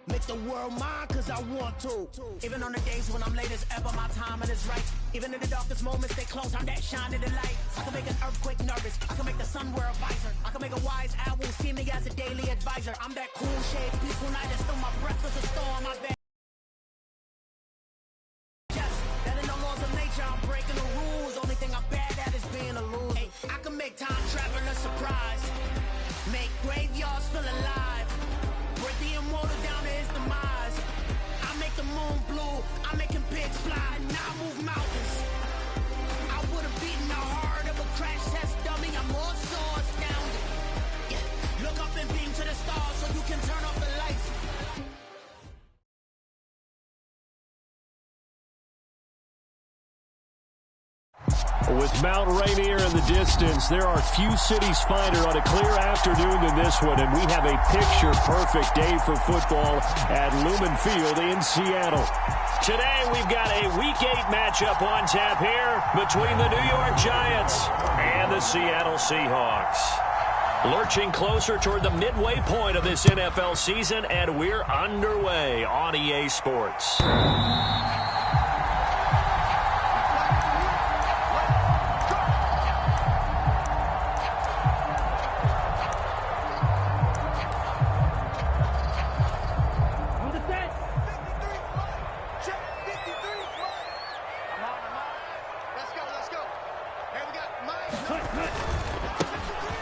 Make the world mine cause I want to. Even on the days when I'm late as ever, my timing is right. Even in the darkest moments, they close, I'm that shining the light. I can make an earthquake nervous, I can make the sun wear a visor. I can make a wise owl see me as a daily advisor. I'm that cool shade, peaceful night, and still my breath is a storm. I bet. Yes, that ain't no laws of nature, I'm breaking the rules. Only thing I'm bad at is being a loser. Hey, I can make time travel a surprise. Make graveyards feel alive. Break the immortal down to his demise. I make the moon blue, I'm making pigs fly, now I move mountains. I would've beaten the heart of a crash test dummy, I'm more so astounded. Yeah. Look up and beam to the stars so you can turn off the lights. With Mount Rainier in the distance, there are few cities finer on a clear afternoon than this one, and we have a picture-perfect day for football at Lumen Field in Seattle. Today, we've got a Week 8 matchup on tap here between the New York Giants and the Seattle Seahawks. Lurching closer toward the midway point of this NFL season, and we're underway on EA Sports.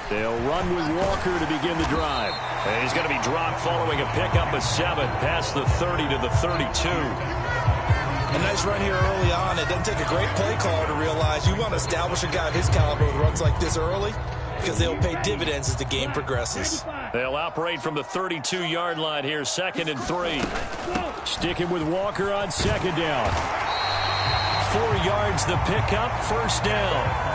They'll run with Walker to begin the drive. And he's going to be dropped following a pickup of 7 past the 30 to the 32. A nice run here early on. It doesn't take a great play caller to realize you want to establish a guy of his caliber with runs like this early because they'll pay dividends as the game progresses. They'll operate from the 32-yard line here, 2nd and 3. Sticking with Walker on 2nd down. 4 yards the pickup, 1st down.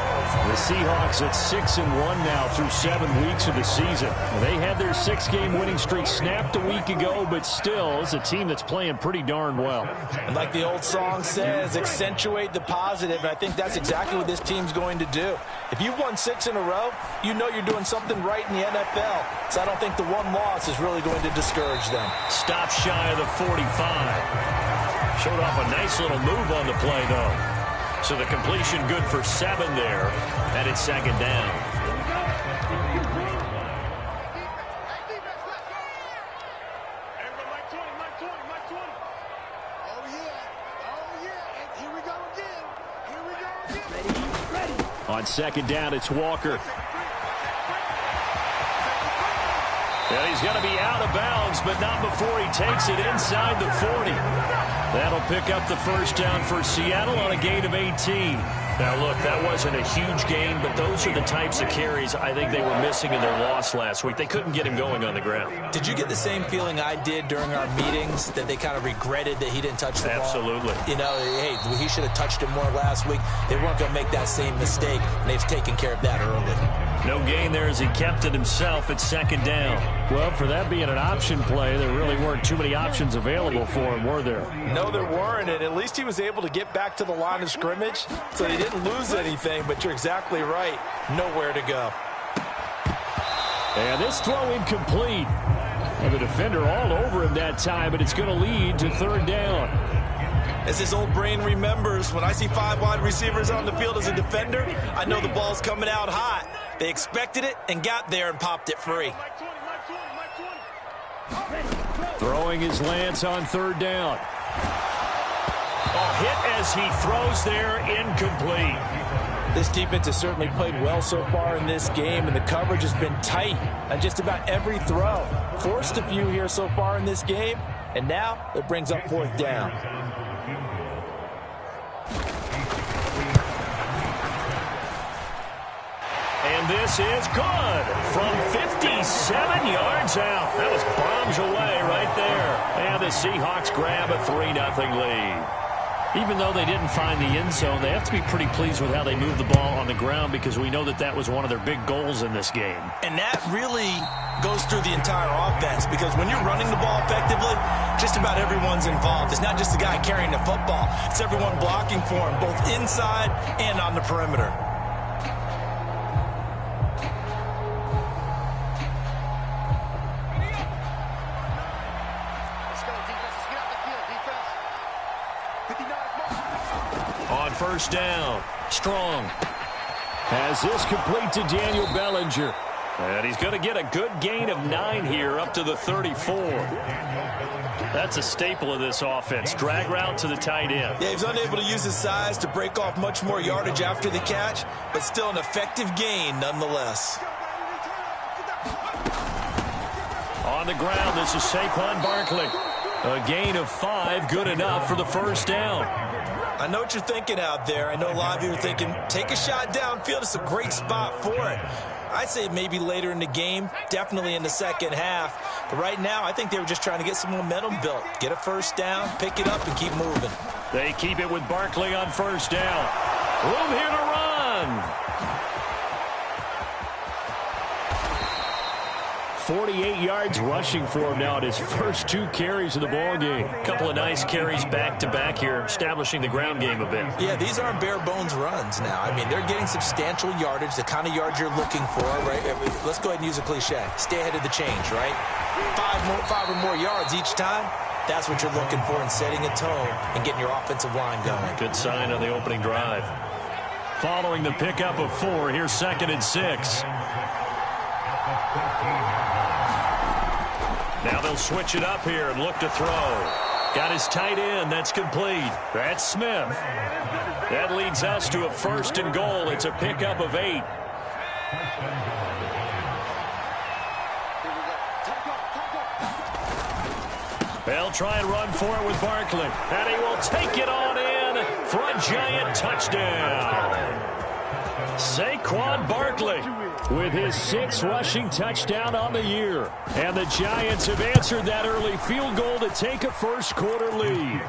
The Seahawks at 6-1 now through 7 weeks of the season. They had their 6-game winning streak snapped a week ago, but still, it's a team that's playing pretty darn well. And like the old song says, accentuate the positive, and I think that's exactly what this team's going to do. If you've won 6 in a row, you know you're doing something right in the NFL. So I don't think the one loss is really going to discourage them. Stop shy of the 45. Showed off a nice little move on the play, though. So the completion good for 7 there, and it's 2nd down. On 2nd down, it's Walker. And he's going to be out of bounds, but not before he takes it inside the 40. That'll pick up the 1st down for Seattle on a gain of 18. Now, look, that wasn't a huge gain, but those are the types of carries I think they were missing in their loss last week. They couldn't get him going on the ground. Did you get the same feeling I did during our meetings, that they kind of regretted that he didn't touch the ball? Absolutely. You know, hey, he should have touched it more last week. They weren't going to make that same mistake, and they've taken care of that early. No gain there as he kept it himself at 2nd down. Well, for that being an option play, there really weren't too many options available for him, were there? No, there weren't, and at least he was able to get back to the line of scrimmage, so he didn't lose anything, but you're exactly right. Nowhere to go. And this throw incomplete. And the defender all over him that time, but it's going to lead to 3rd down. As his old brain remembers, when I see 5 wide receivers on the field as a defender, I know the ball's coming out hot. They expected it and got there and popped it free. Throwing his Lance on 3rd down. A hit as he throws there, incomplete. This defense has certainly played well so far in this game, and the coverage has been tight on just about every throw. Forced a few here so far in this game, and now it brings up 4th down. And this is good from 57 yards out. That was bombs away right there. And the Seahawks grab a 3-0 lead. Even though they didn't find the end zone, they have to be pretty pleased with how they moved the ball on the ground, because we know that that was one of their big goals in this game. And that really goes through the entire offense, because when you're running the ball effectively, just about everyone's involved. It's not just the guy carrying the football. It's everyone blocking for him, both inside and on the perimeter. first down. Strong. Has this complete to Daniel Bellinger. And he's going to get a good gain of 9 here up to the 34. That's a staple of this offense. Drag route to the tight end. Yeah, he's unable to use his size to break off much more yardage after the catch, but still an effective gain nonetheless. On the ground, this is Saquon Barkley. A gain of 5, good enough for the first down. I know what you're thinking out there. I know a lot of you are thinking, take a shot downfield. It's a great spot for it. I'd say maybe later in the game, definitely in the second half. But right now, I think they were just trying to get some momentum built. Get a first down, pick it up, and keep moving. They keep it with Barkley on first down. Room here to run. 48 yards rushing for him now at his first 2 carries of the ball game. A couple of nice carries back-to-back here, establishing the ground game a bit. Yeah, these aren't bare-bones runs now. I mean, they're getting substantial yardage, the kind of yards you're looking for, right? Let's go ahead and use a cliche. Stay ahead of the change, right? 5 or more yards each time. That's what you're looking for in setting a tone and getting your offensive line going. Good sign on the opening drive. Following the pickup of 4, here's 2nd and 6. Now they'll switch it up here and look to throw. Got his tight end. That's complete. That's Smith. That leads us to a 1st and goal. It's a pickup of 8. They'll try and run for it with Barkley. And he will take it on in for a giant touchdown. Saquon Barkley with his 6th rushing touchdown on the year. And the Giants have answered that early field goal to take a first-quarter lead.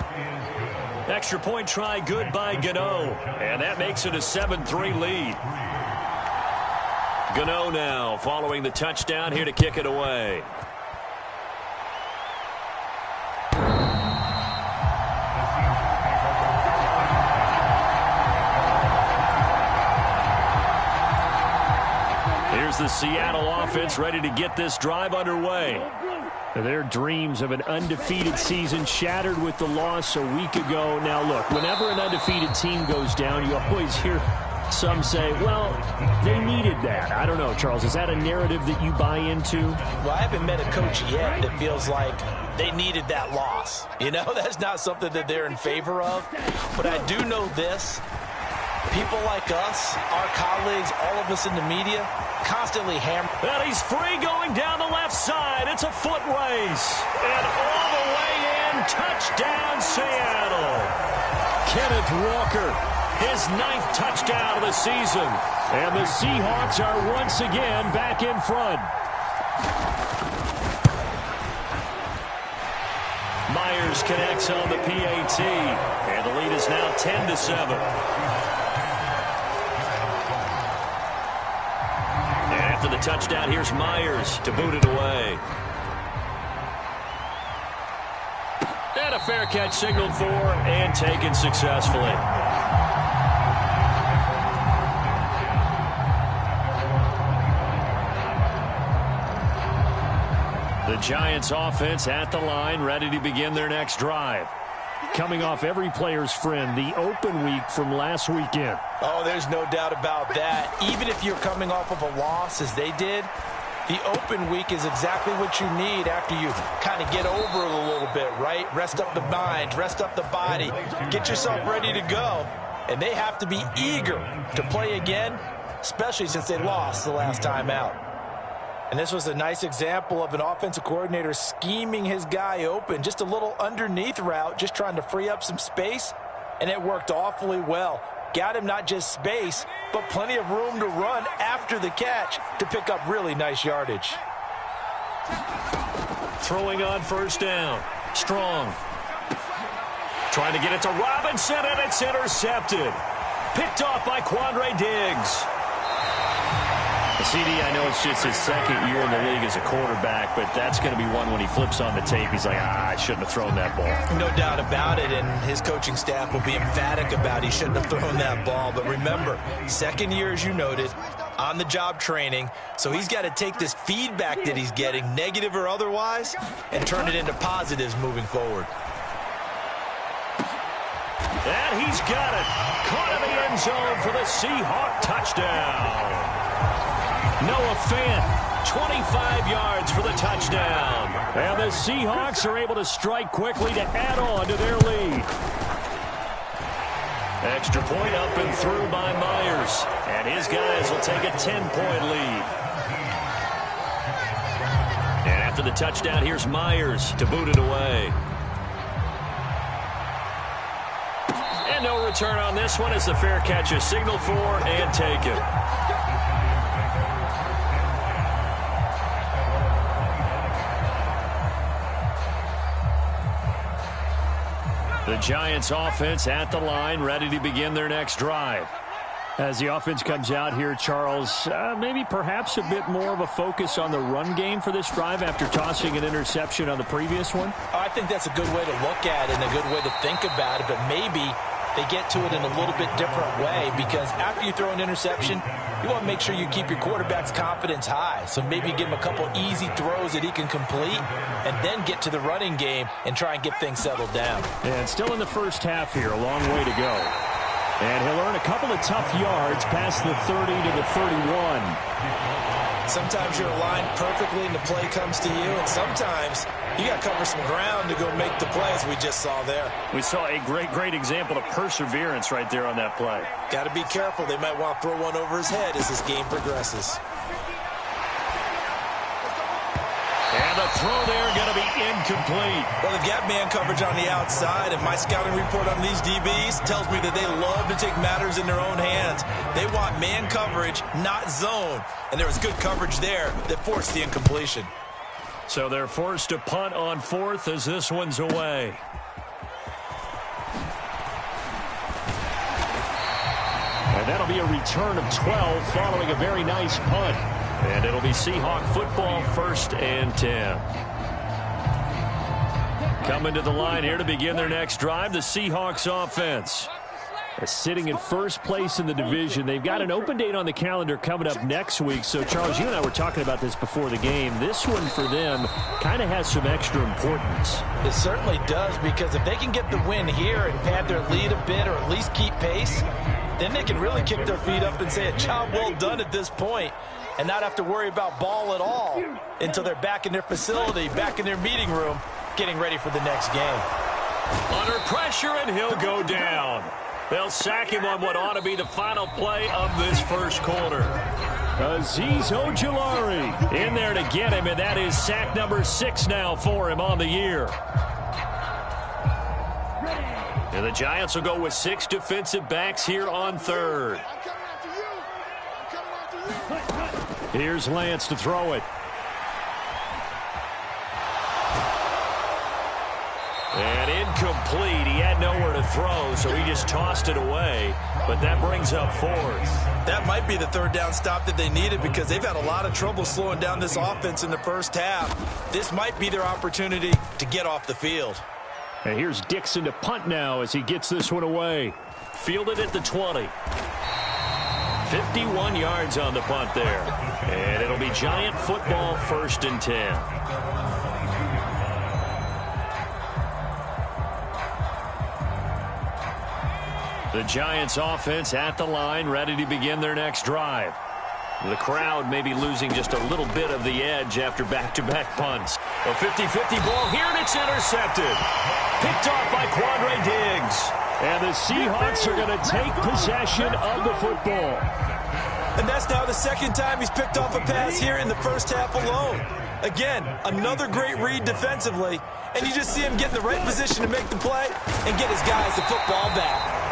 Extra point try good by Gano. And that makes it a 7-3 lead. Gano now following the touchdown here to kick it away. The Seattle offense ready to get this drive underway. Their dreams of an undefeated season shattered with the loss a week ago. Now, look, whenever an undefeated team goes down, you always hear some say, well, they needed that. I don't know, Charles. Is that a narrative that you buy into? Well, I haven't met a coach yet that feels like they needed that loss. You know, that's not something that they're in favor of. But I do know this. People like us, our colleagues, all of us in the media, constantly hammer. And he's free going down the left side. It's a foot race. And all the way in, touchdown Seattle. Kenneth Walker, his 9th touchdown of the season. And the Seahawks are once again back in front. Myers connects on the PAT. And the lead is now 10-7. After the touchdown, here's Myers to boot it away. And a fair catch signaled for and taken successfully. The Giants offense at the line, ready to begin their next drive. Coming off every player's friend, the open week from last weekend. Oh, there's no doubt about that. Even if you're coming off of a loss, as they did, the open week is exactly what you need after you kind of get over it a little bit, right? Rest up the mind, rest up the body, get yourself ready to go. And they have to be eager to play again, especially since they lost the last time out. And this was a nice example of an offensive coordinator scheming his guy open. Just a little underneath route, just trying to free up some space, and it worked awfully well. Got him not just space, but plenty of room to run after the catch to pick up really nice yardage. Throwing on first down. Strong. Trying to get it to Robinson, and it's intercepted. Picked off by Quandre Diggs. CD, I know it's just his 2nd year in the league as a quarterback, but that's going to be one when he flips on the tape. He's like, I shouldn't have thrown that ball. No doubt about it, and his coaching staff will be emphatic about he shouldn't have thrown that ball. But remember, 2nd year, as you noted, on-the-job training, so he's got to take this feedback that he's getting, negative or otherwise, and turn it into positives moving forward. And he's got it. Caught in the end zone for the Seahawks touchdown. Noah Fant, 25 yards for the touchdown. And the Seahawks are able to strike quickly to add on to their lead. Extra point up and through by Myers. And his guys will take a 10-point lead. And after the touchdown, here's Myers to boot it away. And no return on this one as the fair catch is signaled for and taken. The Giants offense at the line, ready to begin their next drive. As the offense comes out here, Charles, maybe perhaps a bit more of a focus on the run game for this drive after tossing an interception on the previous one? I think that's a good way to look at it and a good way to think about it, but maybe they get to it in a little bit different way, because after you throw an interception, you want to make sure you keep your quarterback's confidence high. So maybe give him a couple easy throws that he can complete and then get to the running game and try and get things settled down. And still in the first half here, a long way to go. And he'll earn a couple of tough yards past the 30 to the 31. Sometimes you're aligned perfectly and the play comes to you, and sometimes you got to cover some ground to go make the play, as we just saw there. We saw a great example of perseverance right there on that play. Got to be careful. They might want to throw one over his head as this game progresses. And the throw there going to be incomplete. Well, they've got man coverage on the outside, and my scouting report on these DBs tells me that they love to take matters in their own hands. They want man coverage, not zone. And there was good coverage there that forced the incompletion. So they're forced to punt on fourth as this one's away. And that'll be a return of 12 following a very nice punt. And it'll be Seahawk football, 1st and 10. Coming to the line here to begin their next drive, the Seahawks offense. Sitting in first place in the division. They've got an open date on the calendar coming up next week. So, Charles, you and I were talking about this before the game. This one for them kind of has some extra importance. It certainly does, because if they can get the win here and pad their lead a bit or at least keep pace, then they can really kick their feet up and say a job well done at this point and not have to worry about ball at all until they're back in their facility, back in their meeting room, getting ready for the next game. Under pressure, and he'll go down. They'll sack him on what ought to be the final play of this first quarter. Azeez Ojulari in there to get him, and that is sack number 6 now for him on the year. And the Giants will go with 6 defensive backs here on third. Here's Lance to throw it. And incomplete. He had nowhere to throw, so he just tossed it away. But that brings up 4th. That might be the third down stop that they needed, because they've had a lot of trouble slowing down this offense in the first half. This might be their opportunity to get off the field. And here's Dixon to punt now as he gets this one away. Fielded at the 20. 51 yards on the punt there. And it'll be Giant football, 1st and 10. The Giants offense at the line, ready to begin their next drive. The crowd may be losing just a little bit of the edge after back-to-back punts. A 50-50 ball here, and it's intercepted. Picked off by Quandre Diggs. And the Seahawks are going to take possession of the football. And that's now the second time he's picked off a pass here in the first half alone. Again, another great read defensively, and you just see him get in the right position to make the play and get his guys the football back.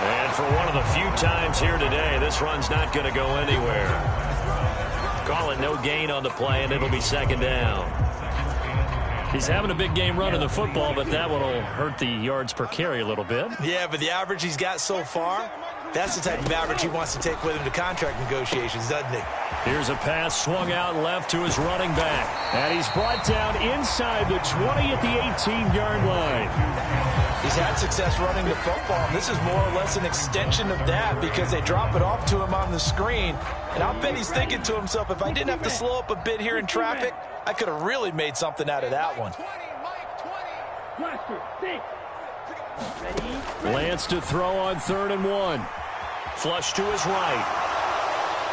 And for one of the few times here today, this run's not going to go anywhere. Call it no gain on the play, and it'll be 2nd down. He's having a big game running the football, but that will hurt the yards per carry a little bit. Yeah, but the average he's got so far, that's the type of average he wants to take with him to contract negotiations, doesn't he? Here's a pass swung out left to his running back. And he's brought down inside the 20 at the 18-yard line. He's had success running the football, and this is more or less an extension of that, because they drop it off to him on the screen. And I'll bet he's thinking to himself, if I didn't have to slow up a bit here in traffic, I could have really made something out of that one. Lance to throw on 3rd and 1. Flush to his right.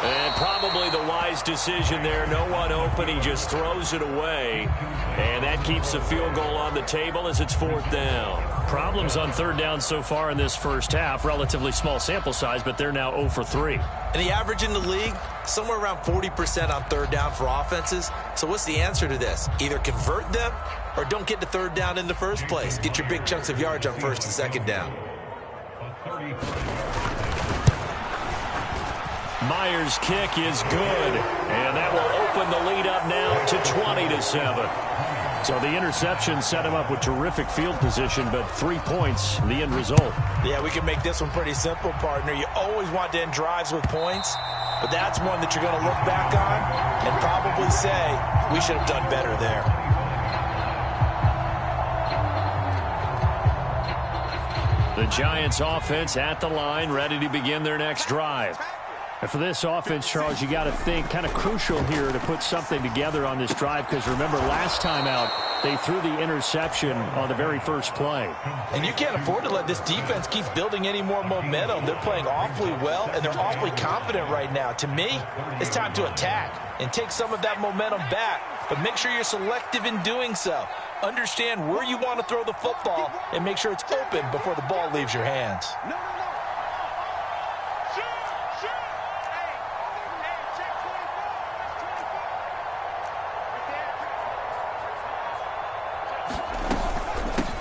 And probably the wise decision there. No one open. He just throws it away. And that keeps the field goal on the table as it's 4th down. Problems on 3rd down so far in this first half. Relatively small sample size, but they're now 0 for 3. And the average in the league, somewhere around 40% on 3rd down for offenses. So what's the answer to this? Either convert them or don't get to 3rd down in the first place. Get your big chunks of yards on 1st and 2nd down. Myers' kick is good, and that will open the lead up now to 20-7. So the interception set him up with terrific field position, but 3 points, the end result. Yeah, we can make this one pretty simple, partner. You always want to end drives with points, but that's one that you're going to look back on and probably say, we should have done better there. The Giants offense at the line, ready to begin their next drive. And for this offense, Charles, you got to think kind of crucial here to put something together on this drive, because remember last time out they threw the interception on the very first play. And you can't afford to let this defense keep building any more momentum. They're playing awfully well, and they're awfully confident right now. To me, it's time to attack and take some of that momentum back, but make sure you're selective in doing so. Understand where you want to throw the football and make sure it's open before the ball leaves your hands.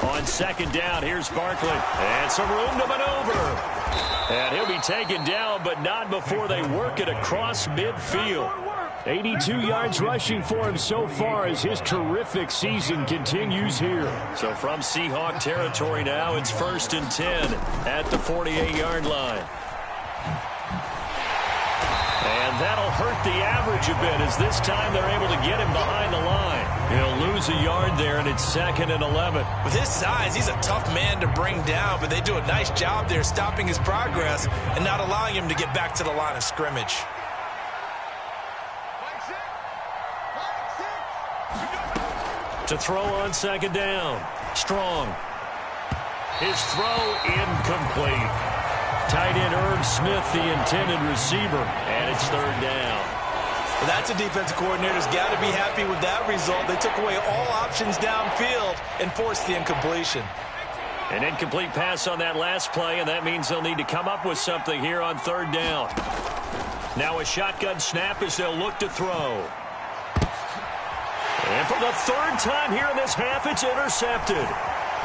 On 2nd down, here's Barkley. And some room to maneuver. And he'll be taken down, but not before they work it across midfield. 82 yards rushing for him so far as his terrific season continues here. So from Seahawk territory now, it's 1st and 10 at the 48-yard line. And that'll hurt the average a bit, as this time they're able to get him behind the line. He'll lose a yard there, and it's 2nd and 11. With his size, he's a tough man to bring down, but they do a nice job there stopping his progress and not allowing him to get back to the line of scrimmage. To throw on 2nd down. Strong. His throw incomplete. Tight end Irv Smith, the intended receiver, and it's 3rd down. Well, that's a defensive coordinator's got to be happy with that result. They took away all options downfield and forced the incompletion. An incomplete pass on that last play, and that means they'll need to come up with something here on 3rd down. Now a shotgun snap as they'll look to throw. And for the 3rd time here in this half, it's intercepted.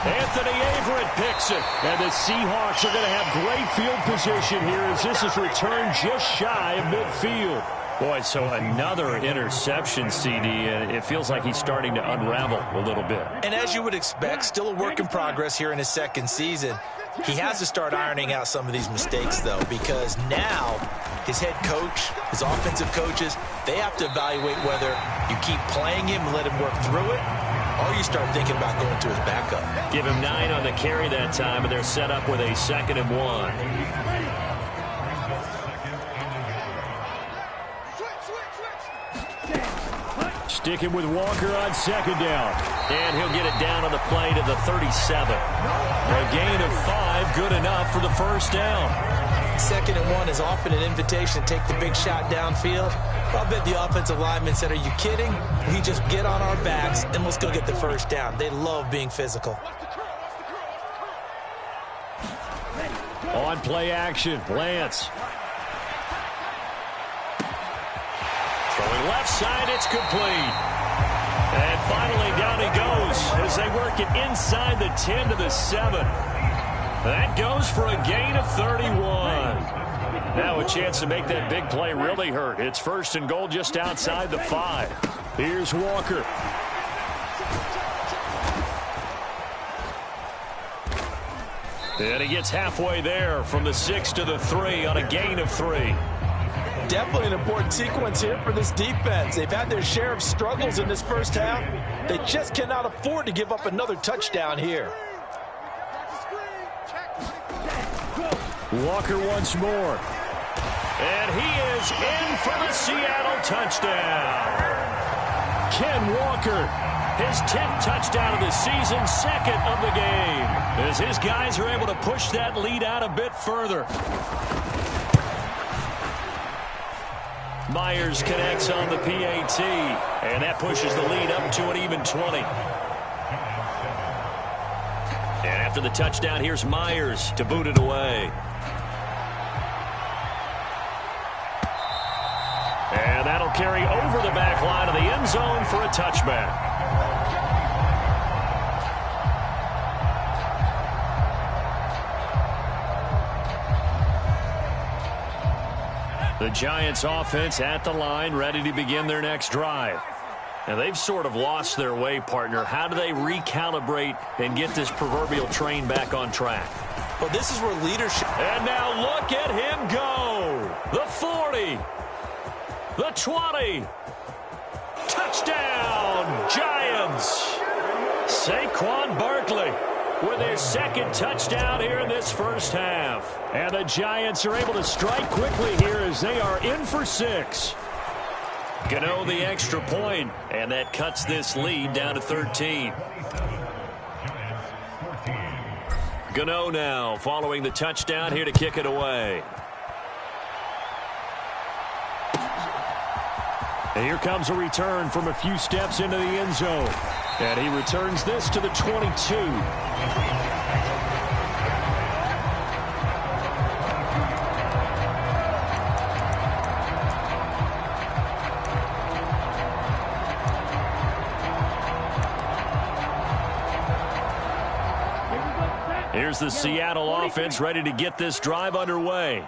Anthony Averett picks it. And the Seahawks are going to have great field position here as this is returned just shy of midfield. Boy, so another interception, CD, and it feels like he's starting to unravel a little bit. And as you would expect, still a work in progress here in his 2nd season. He has to start ironing out some of these mistakes, though, because now his head coach, his offensive coaches, they have to evaluate whether you keep playing him and let him work through it, or you start thinking about going to his backup. Give him 9 on the carry that time, and they're set up with a 2nd and 1. Sticking with Walker on 2nd down. And he'll get it down on the play to the 37. A gain of 5, good enough for the 1st down. 2nd and 1 is often an invitation to take the big shot downfield. I'll bet the offensive lineman said, are you kidding? We just get on our backs and let's go get the 1st down. They love being physical. On play action, Lance. Throwing left side, it's complete. And finally down he goes as they work it inside the 10 to the 7. That goes for a gain of 31. Now a chance to make that big play really hurt. It's 1st and goal just outside the 5. Here's Walker. And he gets halfway there from the 6 to the 3 on a gain of 3. Definitely an important sequence here for this defense. They've had their share of struggles in this first half. They just cannot afford to give up another touchdown here. Walker once more. And he is in for the Seattle touchdown. Ken Walker His 10th touchdown of the season, second of the game, as his guys are able to push that lead out a bit further. Myers connects on the PAT, and that pushes the lead up to an even 20. And after the touchdown, here's Myers to boot it away. And that'll carry over the back line of the end zone for a touchback. The Giants offense at the line, ready to begin their next drive. Now, they've sort of lost their way, partner. How do they recalibrate and get this proverbial train back on track? Well, this is where leadership... And now look at him go. The 40. The 20. Touchdown, Giants. Saquon Barkley with his second touchdown here in this first half. And the Giants are able to strike quickly here as they are in for 6. Gano the extra point, and that cuts this lead down to 13. Gano now following the touchdown here to kick it away. And here comes a return from a few steps into the end zone. And he returns this to the 22. Here's the Seattle offense ready to get this drive underway.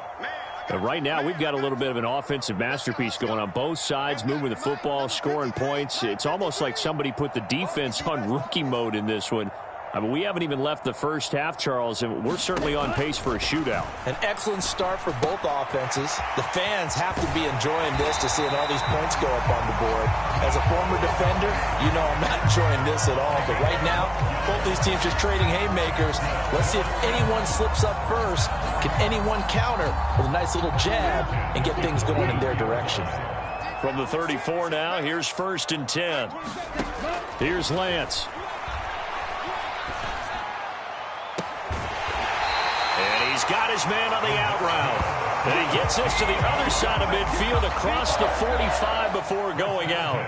But right now, we've got a little bit of an offensive masterpiece going on both sides, moving the football, scoring points. It's almost like somebody put the defense on rookie mode in this one. I mean, we haven't even left the first half, Charles, and we're certainly on pace for a shootout. An excellent start for both offenses. The fans have to be enjoying this to seeing all these points go up on the board. As a former defender, you know I'm not enjoying this at all. But right now, both these teams just trading haymakers. Let's see if anyone slips up first. Can anyone counter with a nice little jab and get things going in their direction? From the 34 now, here's 1st and 10. Here's Lance. He's got his man on the out route. And he gets this to the other side of midfield across the 45 before going out.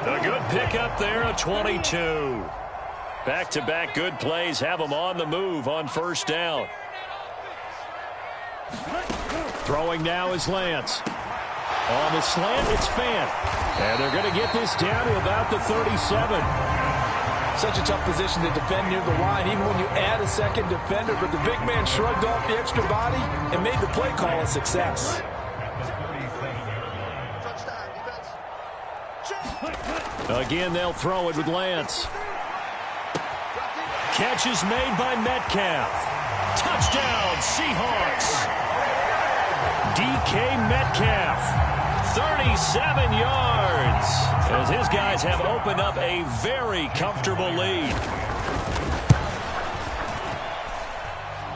A good pickup there, a 22. Back-to-back good plays have him on the move on first down. Throwing now is Lance. On the slant, it's Fant. And they're going to get this down to about the 37. Such a tough position to defend near the line, even when you add a second defender. But the big man shrugged off the extra body and made the play call a success. Again, they'll throw it with Lance. Catch is made by Metcalf. Touchdown, Seahawks. DK Metcalf. 37 yards, as his guys have opened up a very comfortable lead.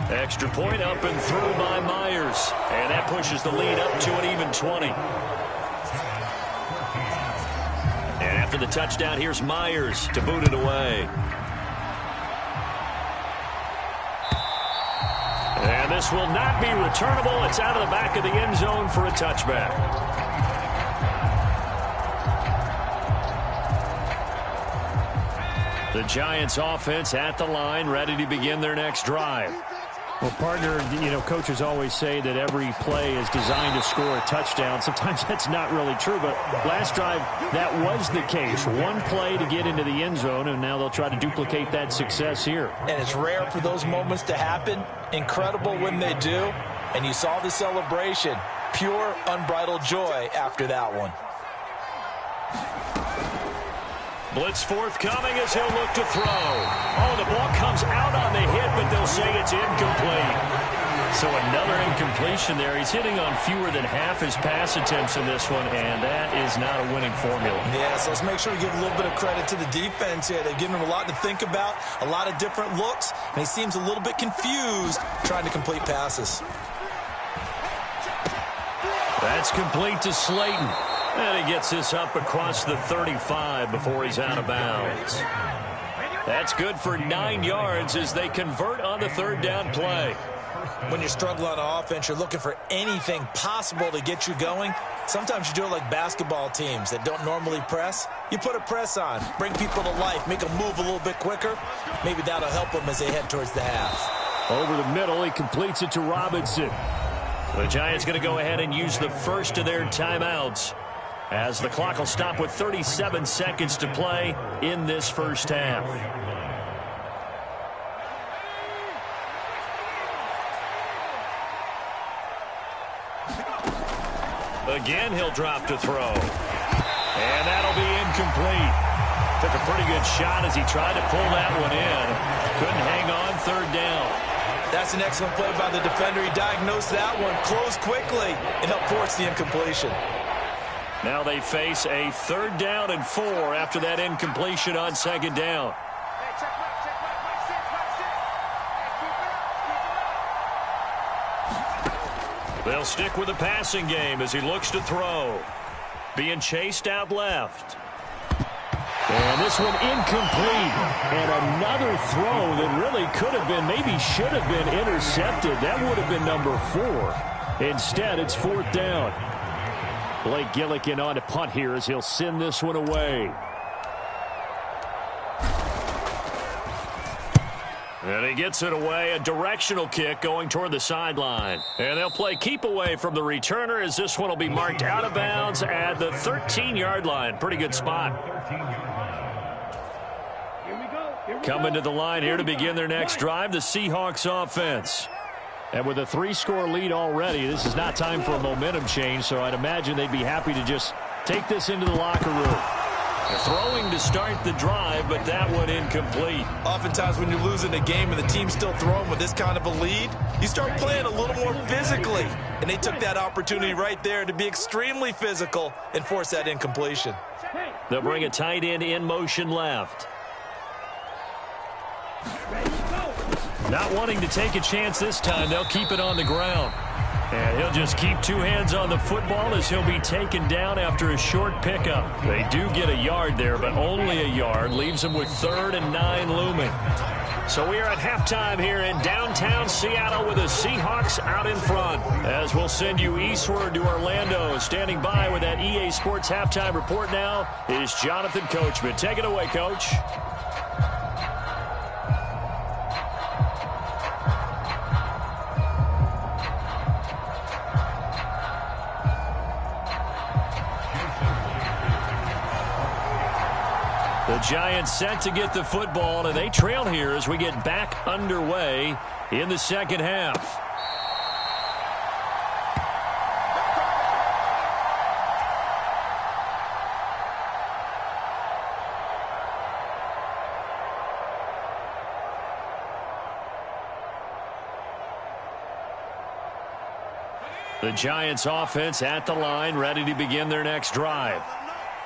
Extra point up and through by Myers, and that pushes the lead up to an even 20. And after the touchdown, here's Myers to boot it away. And this will not be returnable. It's out of the back of the end zone for a touchback. The Giants offense at the line, ready to begin their next drive. Well, partner, you know, coaches always say that every play is designed to score a touchdown. Sometimes that's not really true, but last drive, that was the case. One play to get into the end zone, and now they'll try to duplicate that success here. And it's rare for those moments to happen. Incredible when they do. And you saw the celebration. Pure, unbridled joy after that one. Blitz forthcoming as he'll look to throw. Oh, the ball comes out on the hit, but they'll say it's incomplete. So another incompletion there. He's hitting on fewer than half his pass attempts in this one, and that is not a winning formula. Yes, let's make sure we give a little bit of credit to the defense here. They've given him a lot to think about, a lot of different looks, and he seems a little bit confused trying to complete passes. That's complete to Slayton. And he gets this up across the 35 before he's out of bounds. That's good for 9 yards as they convert on the third down play. When you're struggling on offense, you're looking for anything possible to get you going. Sometimes you do it like basketball teams that don't normally press. You put a press on, bring people to life, make them move a little bit quicker. Maybe that'll help them as they head towards the half. Over the middle, he completes it to Robinson. The Giants going to go ahead and use the first of their timeouts as the clock will stop with 37 seconds to play in this first half. Again, he'll drop to throw. And that'll be incomplete. Took a pretty good shot as he tried to pull that one in. Couldn't hang on, third down. That's an excellent play by the defender. He diagnosed that one, closed quickly, and helped force the incompletion. Now they face a 3rd down and 4 after that incompletion on 2nd down. They'll stick with the passing game as he looks to throw. Being chased out left. And this one incomplete. And another throw that really could have been, maybe should have been intercepted. That would have been number 4. Instead, it's 4th down. Blake Gillikin on to punt here as he'll send this one away. And he gets it away, a directional kick going toward the sideline. And they'll play keep away from the returner as this one will be marked out of bounds at the 13-yard line. Pretty good spot. Coming to the line here to begin their next drive, the Seahawks offense. And with a 3-score lead already, this is not time for a momentum change, so I'd imagine they'd be happy to just take this into the locker room. Throwing to start the drive, but that one incomplete. Oftentimes when you're losing a game and the team's still throwing with this kind of a lead, you start playing a little more physically. And they took that opportunity right there to be extremely physical and force that incompletion. They'll bring a tight end in motion left. Not wanting to take a chance this time, they'll keep it on the ground. And he'll just keep 2 hands on the football as he'll be taken down after a short pickup. They do get a yard there, but only a yard. Leaves them with 3rd and 9 looming. So we are at halftime here in downtown Seattle with the Seahawks out in front. As we'll send you eastward to Orlando. Standing by with that EA Sports halftime report now is Jonathan Coachman. Take it away, Coach. The Giants set to get the football, and they trail here as we get back underway in the second half. The Giants offense at the line, ready to begin their next drive.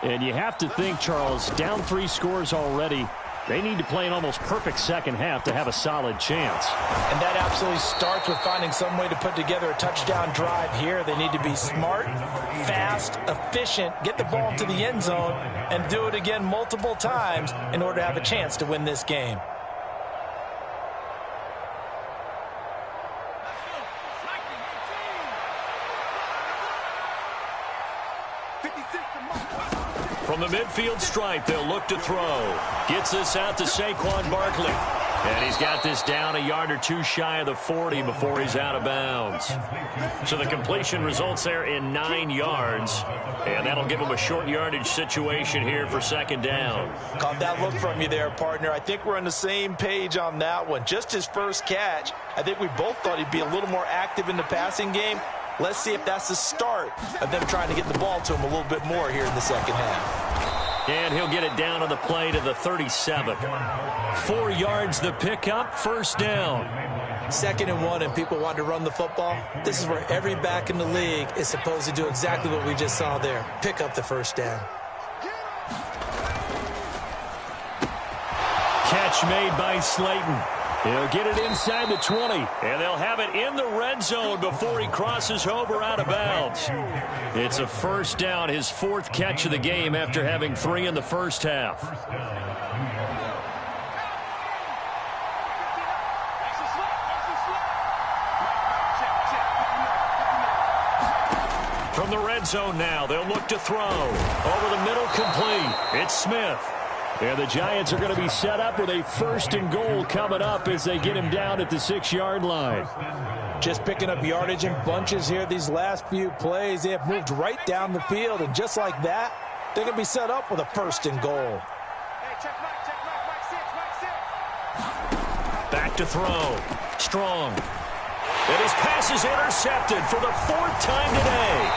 And you have to think, Charles, down 3 scores already. They need to play an almost perfect second half to have a solid chance. And that absolutely starts with finding some way to put together a touchdown drive here. They need to be smart, fast, efficient, get the ball to the end zone, and do it again multiple times in order to have a chance to win this game. From the midfield stripe, they'll look to throw. Gets this out to Saquon Barkley. And he's got this down a yard or 2 shy of the 40 before he's out of bounds. So the completion results there in 9 yards. And that'll give him a short yardage situation here for 2nd down. Caught that look from you there, partner. I think we're on the same page on that one. Just his first catch. I think we both thought he'd be a little more active in the passing game. Let's see if that's the start of them trying to get the ball to him a little bit more here in the second half. And he'll get it down on the play to the 37. 4 yards the pickup, 1st down. 2nd and 1, and people want to run the football. This is where every back in the league is supposed to do exactly what we just saw there. Pick up the 1st down. Catch made by Slayton. He'll get it inside the 20. And they'll have it in the red zone before he crosses over out of bounds. It's a first down, his fourth catch of the game after having 3 in the first half. From the red zone now, they'll look to throw. Over the middle, complete. It's Smith. And the Giants are going to be set up with a 1st and goal coming up as they get him down at the 6-yard line. Just picking up yardage in bunches here these last few plays. They have moved right down the field, and just like that, they're going to be set up with a 1st and goal. Back to throw. Strong. And his pass is intercepted for the 4th time today.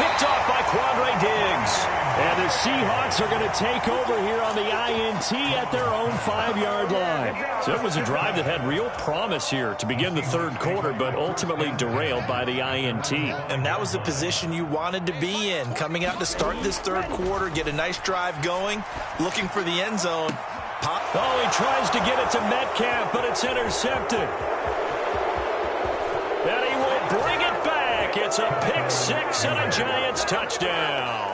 Picked off by Quandre Diggs. And the Seahawks are going to take over here on the INT at their own 5-yard line. So it was a drive that had real promise here to begin the 3rd quarter, but ultimately derailed by the INT. And that was the position you wanted to be in. Coming out to start this 3rd quarter, get a nice drive going, looking for the end zone. Oh, he tries to get it to Metcalf, but it's intercepted. And he will bring it back. It's a pick 6 and a Giants touchdown.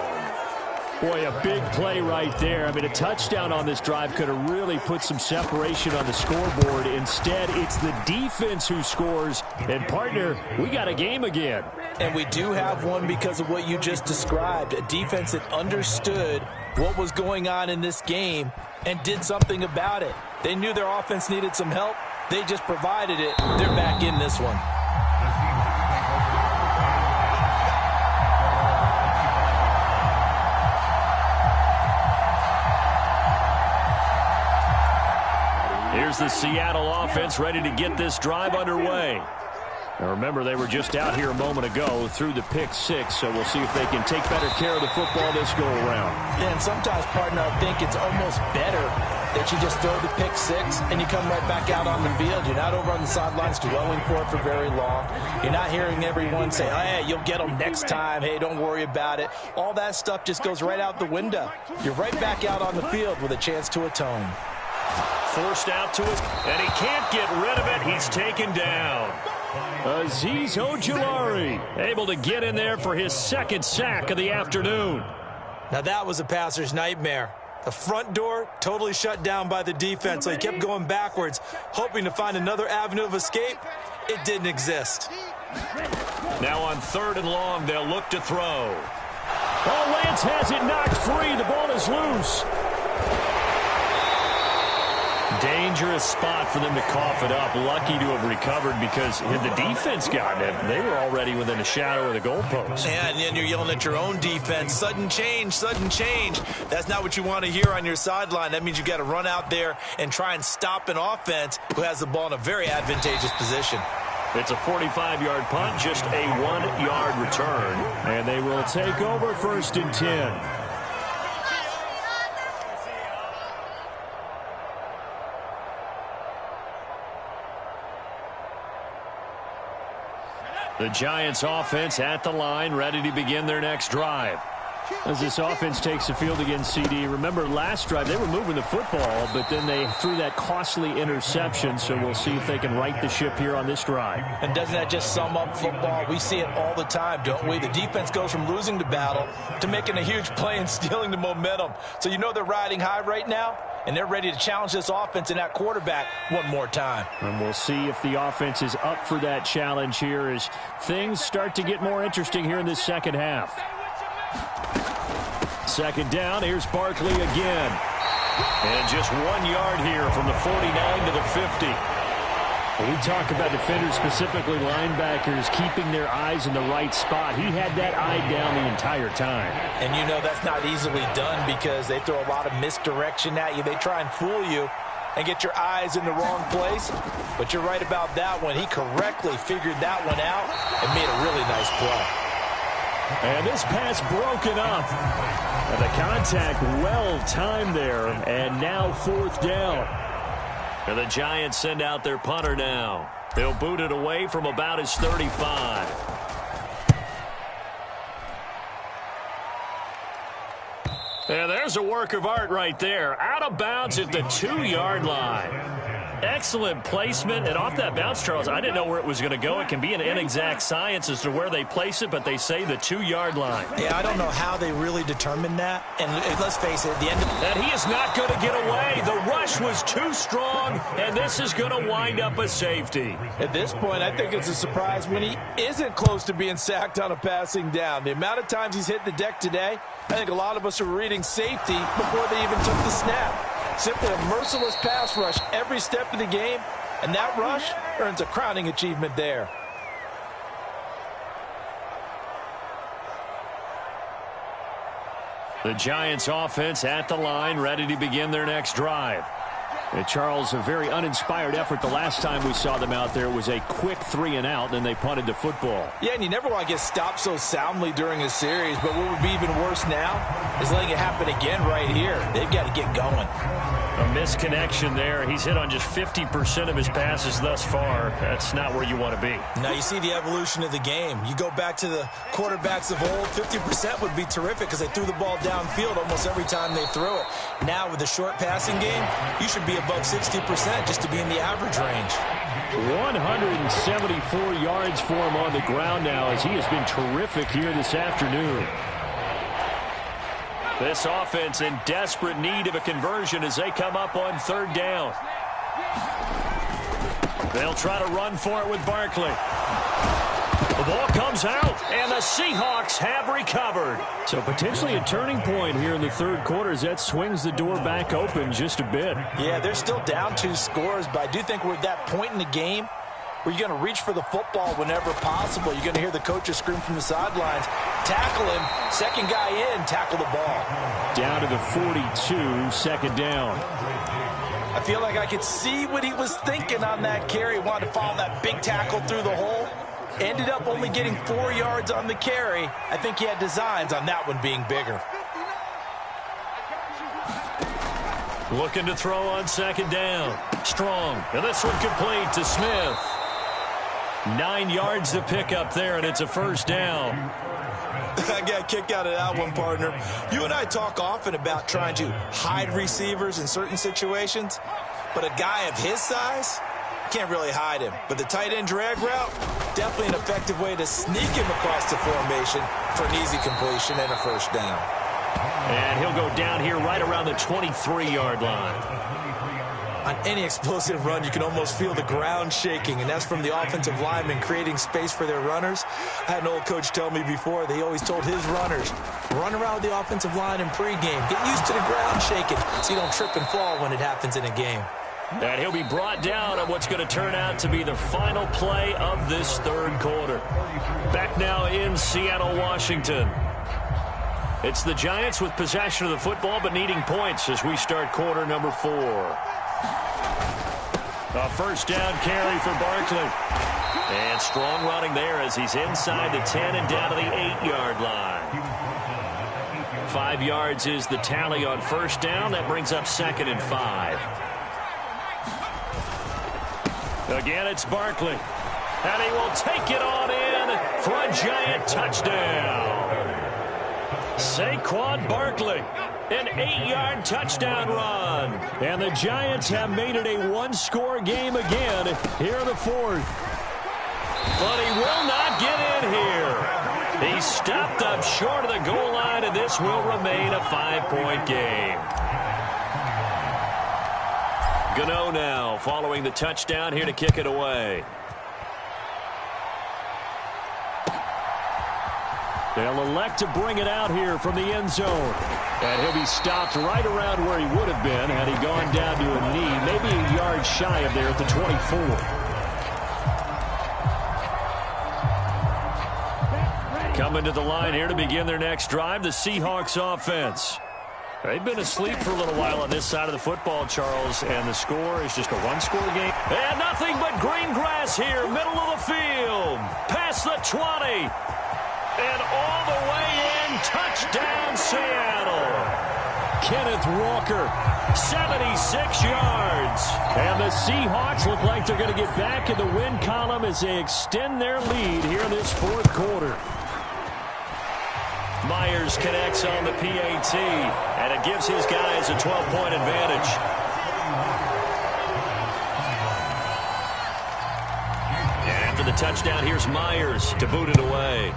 Boy, a big play right there. I mean, a touchdown on this drive could have really put some separation on the scoreboard. Instead, it's the defense who scores. And, partner, we got a game again. And we do have one because of what you just described. A defense that understood what was going on in this game and did something about it. They knew their offense needed some help. They just provided it. They're back in this one. Here's the Seattle offense ready to get this drive underway. Now remember, they were just out here a moment ago through the pick 6, so we'll see if they can take better care of the football this go-around. Yeah, and sometimes, partner, I think it's almost better that you just throw the pick 6 and you come right back out on the field. You're not over on the sidelines dwelling for it for very long. You're not hearing everyone say, oh, hey, you'll get them next time. Hey, don't worry about it. All that stuff just goes right out the window. You're right back out on the field with a chance to atone. Forced out to it, and he can't get rid of it. He's taken down. Azeez Ojulari able to get in there for his 2nd sack of the afternoon. Now that was a passer's nightmare. The front door totally shut down by the defense, so he kept going backwards, hoping to find another avenue of escape. It didn't exist. Now on 3rd and long, they'll look to throw. Oh, Lance has it knocked free. The ball is loose. Dangerous spot for them to cough it up. Lucky to have recovered because had the defense gotten it, they were already within a shadow of the goalpost. Yeah, and then you're yelling at your own defense. Sudden change, sudden change. That's not what you want to hear on your sideline. That means you got to run out there and try and stop an offense who has the ball in a very advantageous position. It's a 45-yard punt, just a 1-yard return. And they will take over 1st and 10. The Giants offense at the line, ready to begin their next drive. As this offense takes the field against CD, remember last drive they were moving the football, but then they threw that costly interception, so we'll see if they can right the ship here on this drive. And doesn't that just sum up football? We see it all the time, don't we? The defense goes from losing the battle to making a huge play and stealing the momentum. So you know they're riding high right now, and they're ready to challenge this offense and that quarterback one more time. And we'll see if the offense is up for that challenge here as things start to get more interesting here in this 2nd half. 2nd down, here's Barkley again. And just 1 yard here from the 49 to the 50. When we talk about defenders, specifically linebackers, keeping their eyes in the right spot, he had that eye down the entire time. And you know that's not easily done because they throw a lot of misdirection at you. They try and fool you and get your eyes in the wrong place. But you're right about that one. He correctly figured that one out and made a really nice play. And this pass broken up. And the contact well timed there. And now 4th down. And the Giants send out their punter now. They'll boot it away from about his 35. And there's a work of art right there. Out of bounds at the 2-yard line. Excellent placement, and off that bounce, Charles, I didn't know where it was going to go. It can be an inexact science as to where they place it, but they say the 2-yard line. Yeah, I don't know how they really determined that. And let's face it, at the end of And he is not going to get away. The rush was too strong, and this is going to wind up a safety. At this point, I think it's a surprise when he isn't close to being sacked on a passing down. The amount of times he's hit the deck today, I think a lot of us are reading safety before they even took the snap. Simply a merciless pass rush every step of the game, and that rush earns a crowning achievement there. The Giants offense at the line, ready to begin their next drive. And Charles, a very uninspired effort. The last time we saw them out there was a quick 3-and-out, then they punted the football. Yeah, and you never want to get stopped so soundly during a series, but what would be even worse now is letting it happen again right here. They've got to get going. A misconnection there. He's hit on just 50% of his passes thus far. That's not where you want to be. Now you see the evolution of the game. You go back to the quarterbacks of old, 50% would be terrific because they threw the ball downfield almost every time they threw it. Now with the short passing game, you should be above 60% just to be in the average range. 174 yards for him on the ground now as he has been terrific here this afternoon. This offense in desperate need of a conversion as they come up on 3rd down. They'll try to run for it with Barkley. The ball comes out, and the Seahawks have recovered. So potentially a turning point here in the 3rd quarter as that swings the door back open just a bit. Yeah, they're still down 2 scores, but I do think we're at that point in the game where you're going to reach for the football whenever possible. You're going to hear the coaches scream from the sidelines. Tackle him. Second guy in. Tackle the ball. Down to the 42, 2nd down. I feel like I could see what he was thinking on that carry. Wanted to follow that big tackle through the hole. Ended up only getting 4 yards on the carry. I think he had designs on that one being bigger. Looking to throw on 2nd down. Strong. And this one complete to Smith. 9 yards to pick up there, and it's a 1st down. I got a kick out of that one, partner. You and I talk often about trying to hide receivers in certain situations, but a guy of his size, can't really hide him. But the tight end drag route, definitely an effective way to sneak him across the formation for an easy completion and a 1st down. And he'll go down here right around the 23-yard line. On any explosive run, you can almost feel the ground shaking, and that's from the offensive linemen creating space for their runners. I had an old coach tell me before, they always told his runners, run around the offensive line in pregame. Get used to the ground shaking so you don't trip and fall when it happens in a game. And he'll be brought down on what's going to turn out to be the final play of this 3rd quarter. Back now in Seattle, Washington. It's the Giants with possession of the football but needing points as we start quarter number 4. A 1st down carry for Barkley. And strong running there as he's inside the 10 and down to the 8-yard line. 5 yards is the tally on 1st down. That brings up 2nd and 5. Again, it's Barkley. And he will take it on in for a Giant touchdown. Saquon Barkley. An 8-yard touchdown run. And the Giants have made it a 1-score game again here in the 4th. But he will not get in here. He stopped up short of the goal line, and this will remain a 5-point game. Gano now following the touchdown here to kick it away. They'll elect to bring it out here from the end zone. And he'll be stopped right around where he would have been had he gone down to a knee, maybe a yard shy of there at the 24. Coming to the line here to begin their next drive, the Seahawks offense. They've been asleep for a little while on this side of the football, Charles, and the score is just a 1-score game. And nothing but green grass here, middle of the field, past the 20. And all the way in, touchdown Seattle. Kenneth Walker, 76 yards. And the Seahawks look like they're going to get back in the win column as they extend their lead here in this 4th quarter. Myers connects on the PAT, and it gives his guys a 12-point advantage. the touchdown. Here's Myers to boot it away.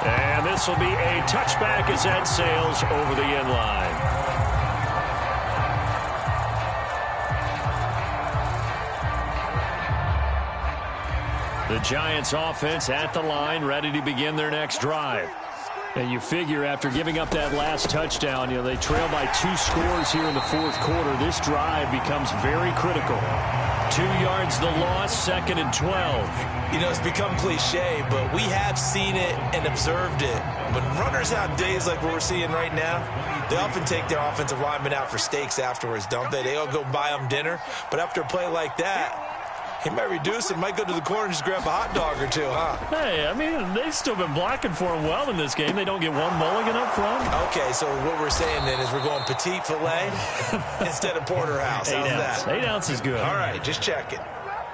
And this will be a touchback as that sails over the end line. The Giants offense at the line, ready to begin their next drive. And you figure after giving up that last touchdown, they trail by 2 scores here in the fourth quarter. This drive becomes very critical. 2 yards the loss, 2nd and 12. It's become cliche, but we have seen it and observed it. When runners have days like what we're seeing right now, they often take their offensive linemen out for steaks afterwards, don't they? They all go buy them dinner. But after a play like that, he might reduce it, might go to the corner and just grab a hot dog or two, huh? Hey, I mean, they've still been blocking for him well in this game. They don't get one mulligan up front. Okay, so what we're saying then is we're going petite filet instead of porterhouse. How's that? 8 ounce is good. All right, just check it.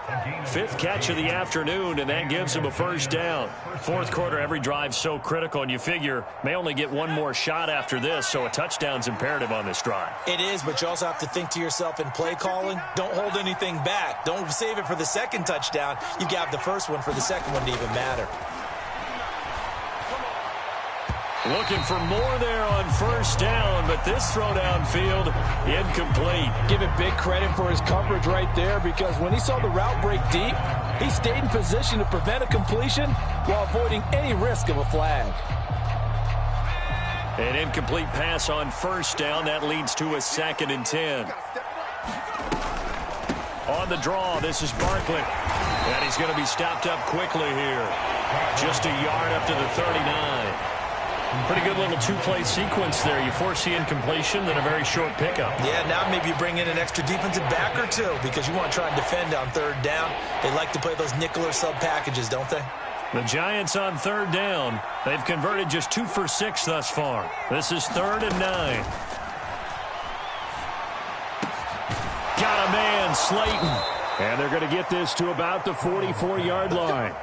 5th catch of the afternoon, and that gives him a first down. Fourth quarter, every drive so critical, and you figure may only get one more shot after this, so a touchdown's imperative on this drive. It is, but you also have to think to yourself in play calling, don't hold anything back. Don't save it for the second touchdown. You got the first one for the second one to even matter. Looking for more there on first down, but this throw downfield incomplete. Give it big credit for his coverage right there, because when he saw the route break deep, he stayed in position to prevent a completion while avoiding any risk of a flag. An incomplete pass on first down. That leads to a 2nd and 10. On the draw, this is Barkley. And he's going to be stopped up quickly here. Just a yard up to the 39. Pretty good little 2-play sequence there. You force the incompletion, then a very short pickup. Yeah, now maybe you bring in an extra defensive back or two because you want to try and defend on 3rd down. They like to play those nickel or sub packages, don't they? The Giants on 3rd down. They've converted just 2 for 6 thus far. This is 3rd and 9. Got a man, Slayton. And they're going to get this to about the 44-yard line.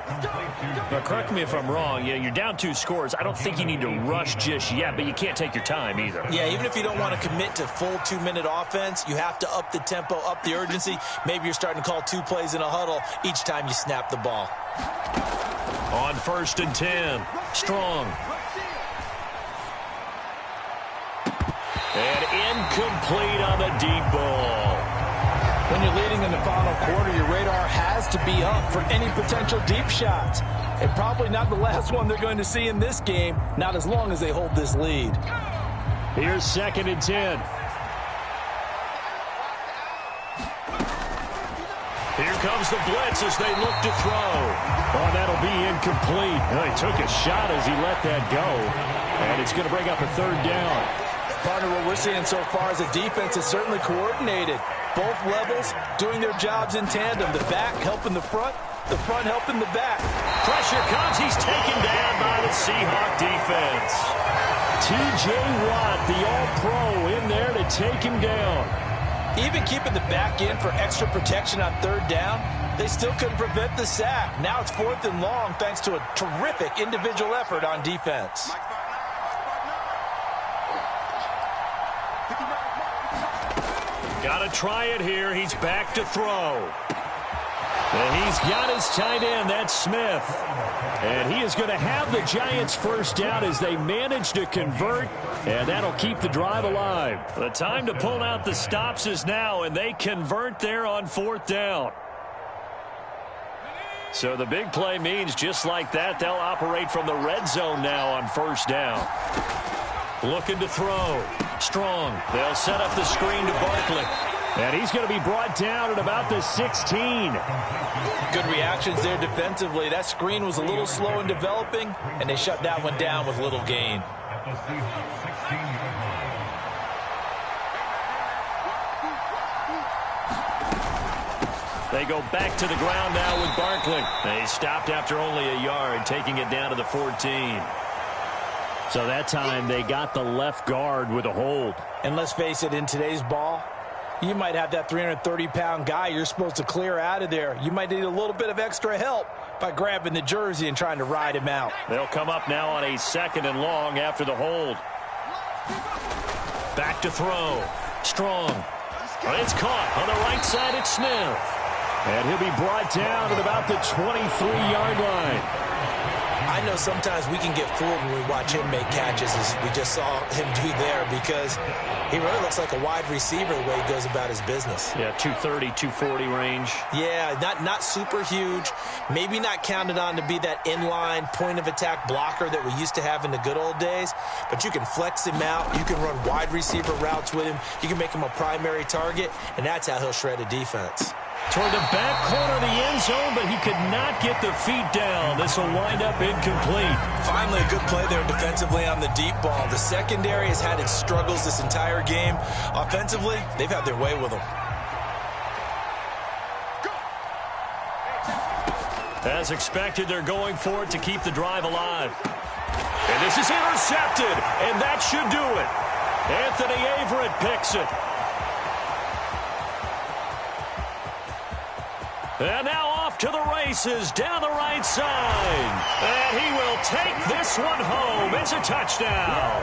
Now, correct me if I'm wrong. You're down 2 scores. I don't think you need to rush just yet, but you can't take your time either. Yeah, even if you don't want to commit to full 2-minute offense, you have to up the tempo, up the urgency. Maybe you're starting to call 2 plays in a huddle each time you snap the ball. On 1st and 10, Strong. And incomplete on the deep ball. When you're leading in the final quarter, your radar has to be up for any potential deep shots. And probably not the last one they're going to see in this game, not as long as they hold this lead. Here's 2nd and 10. Here comes the blitz as they look to throw. Oh, that'll be incomplete. Well, he took a shot as he let that go. And it's going to bring up a 3rd down. Partner, what we're seeing so far as a defense is certainly coordinated. Both levels doing their jobs in tandem. The back helping the front helping the back. Pressure comes. He's taken down by the Seahawks defense. T.J. Watt, the all-pro, in there to take him down. Even keeping the back in for extra protection on 3rd down, they still couldn't prevent the sack. Now it's 4th and long thanks to a terrific individual effort on defense. Got to try it here. He's back to throw. And he's got his tight end. That's Smith. And he is going to have the Giants first down as they manage to convert. And that'll keep the drive alive. The time to pull out the stops is now, and they convert there on 4th down. So the big play means just like that, they'll operate from the red zone now on 1st down. Looking to throw. Strong. They'll set up the screen to Barkley. And he's going to be brought down at about the 16. Good reactions there defensively. That screen was a little slow in developing, and they shut that one down with little gain. They go back to the ground now with Barkley. They stopped after only a yard, taking it down to the 14. So that time they got the left guard with a hold. And let's face it, in today's ball, you might have that 330-pound guy you're supposed to clear out of there. You might need a little bit of extra help by grabbing the jersey and trying to ride him out. They'll come up now on a 2nd and long after the hold. Back to throw. Strong. It's caught on the right side. It's Smith. And he'll be brought down at about the 23-yard line. I know sometimes we can get fooled when we watch him make catches, as we just saw him do there, because he really looks like a wide receiver the way he goes about his business. Yeah, 230, 240 range. Yeah, not super huge. Maybe not counted on to be that inline point-of-attack blocker that we used to have in the good old days, but you can flex him out. You can run wide receiver routes with him. You can make him a primary target, and that's how he'll shred a defense. Toward the back corner of the end zone, but he could not get the feet down. This will wind up incomplete. Finally, a good play there defensively on the deep ball. The secondary has had its struggles this entire game. Offensively, they've had their way with them. As expected, they're going for it to keep the drive alive. And this is intercepted, and that should do it. Anthony Averett picks it. And now off to the races down the right side. And he will take this one home. It's a touchdown.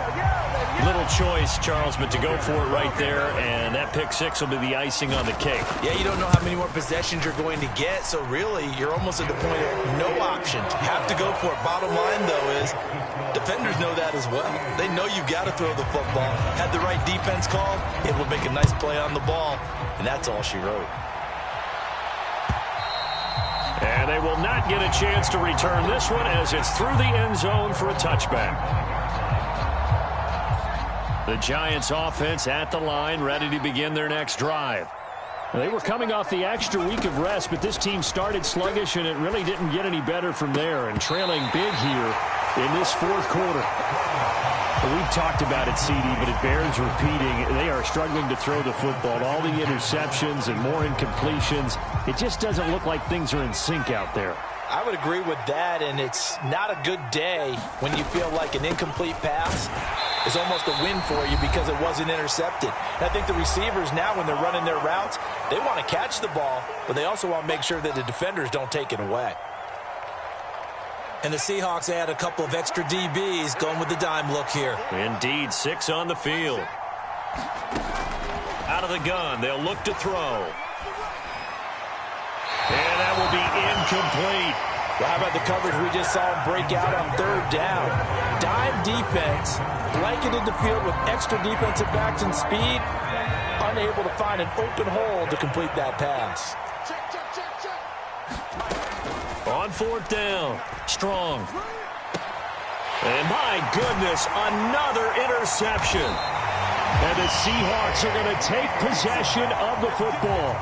Little choice, Charles, but to go for it right there, and that pick six will be the icing on the cake. Yeah, you don't know how many more possessions you're going to get, so really you're almost at the point of no option. Have to go for it. Bottom line, though, is defenders know that as well. They know you've got to throw the football. Had the right defense call, it will make a nice play on the ball, and that's all she wrote. And they will not get a chance to return this one as it's through the end zone for a touchback. The Giants offense at the line, ready to begin their next drive. They were coming off the extra week of rest, but this team started sluggish, and it really didn't get any better from there, and trailing big here in this fourth quarter. We've talked about it, CD, but it bears repeating. They are struggling to throw the football. All the interceptions and more incompletions. It just doesn't look like things are in sync out there. I would agree with that, and it's not a good day when you feel like an incomplete pass is almost a win for you because it wasn't intercepted. And I think the receivers now, when they're running their routes, they want to catch the ball, but they also want to make sure that the defenders don't take it away. And the Seahawks add a couple of extra DBs going with the dime look here. Indeed, 6 on the field. Out of the gun, they'll look to throw. And that will be incomplete. Well, how about the coverage we just saw him break out on third down? Dime defense, blanketed the field with extra defensive backs and speed, unable to find an open hole to complete that pass. On fourth down, Strong. And my goodness, another interception. And the Seahawks are going to take possession of the football.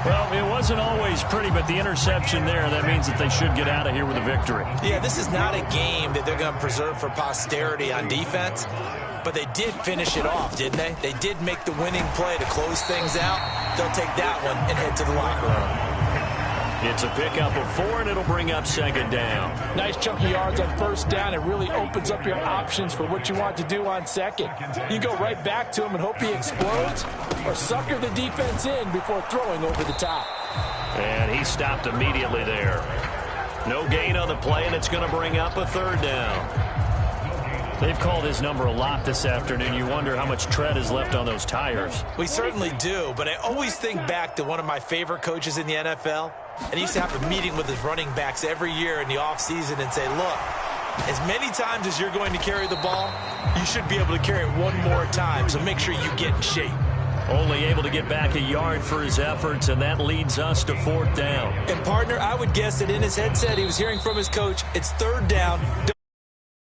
Well, it wasn't always pretty, but the interception there, that means that they should get out of here with a victory. Yeah, this is not a game that they're going to preserve for posterity on defense, but they did finish it off, didn't they? They did make the winning play to close things out. They'll take that one and head to the locker room. It's a pickup of 4, and it'll bring up second down. Nice chunky yards on first down. It really opens up your options for what you want to do on second. You go right back to him and hope he explodes, or sucker the defense in before throwing over the top. And he stopped immediately there. No gain on the play, and it's going to bring up a third down. They've called his number a lot this afternoon. You wonder how much tread is left on those tires. We certainly do, but I always think back to one of my favorite coaches in the NFL. And he used to have a meeting with his running backs every year in the offseason and say, look, as many times as you're going to carry the ball, you should be able to carry it one more time, so make sure you get in shape. Only able to get back a yard for his efforts, and that leads us to fourth down. And, partner, I would guess that in his headset he was hearing from his coach, it's third down,